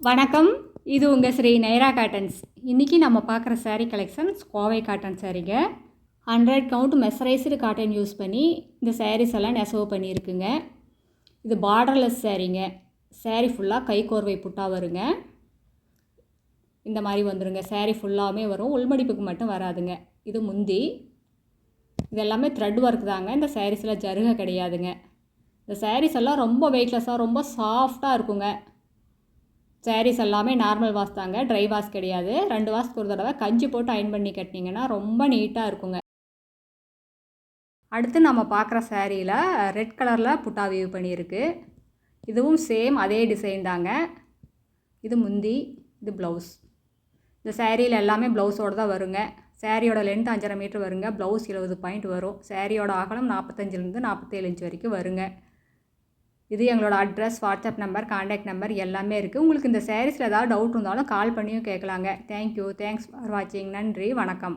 வணக்கம், இது உங்கள் ஸ்ரீ நைரா காட்டன்ஸ். இன்றைக்கி நம்ம பார்க்குற saree கலெக்ஷன்ஸ் கோவை காட்டன் சாரீங்க. 100 கவுண்ட் மெசரைஸ்டு காட்டன் யூஸ் பண்ணி இந்த sarees எல்லாம் நெசவு பண்ணியிருக்குங்க. இது பார்டர்லெஸ் சாரீங்க. saree ஃபுல்லாக கைக்கோர்வை புட்டா வருங்க. இந்த மாதிரி வந்துடுங்க. saree ஃபுல்லாமே வரும், உள்மடிப்புக்கு மட்டும் வராதுங்க. இது முந்தி. இது எல்லாமே த்ரெட் ஒர்க் தாங்க. இந்த சாரீஸில் ஜருகை கிடையாதுங்க. இந்த sarees எல்லாம் ரொம்ப வெயிட்லெஸ்ஸாக ரொம்ப சாஃப்டாக இருக்குங்க. sarees எல்லாமே நார்மல் வாஷ் தாங்க, ட்ரை வாஷ் கிடையாது. 2 வாஷ்க்கு ஒரு தடவை கஞ்சி போட்டு அயன் பண்ணி கட்டினீங்கன்னா ரொம்ப நீட்டாக இருக்குங்க. அடுத்து நம்ம பார்க்குற சாரியில் ரெட் கலரில் புட்டா வீவ் பண்ணியிருக்கு. இதுவும் சேம் அதே டிசைன் தாங்க. இது முந்தி, இது ப்ளவுஸ். இந்த சாரியில் எல்லாமே ப்ளவுஸோடு தான் வருங்க. சாரியோட லென்த் 5.5 மீட்டர் வருங்க. ப்ளவுஸ் 70 பாயிண்ட் வரும். சாரியோட அகலம் 45லேருந்து 47 இன்ச் வரைக்கும் வருங்க. இது எங்களோட address, WhatsApp number, contact number எல்லாமே இருக்குது. உங்களுக்கு இந்த சாரீஸில் ஏதாவது டவுட் இருந்தாலும் கால் பண்ணியும் கேட்கலாங்க. தேங்க்யூ, தேங்க்ஸ் ஃபார் வாட்சிங். நன்றி, வணக்கம்.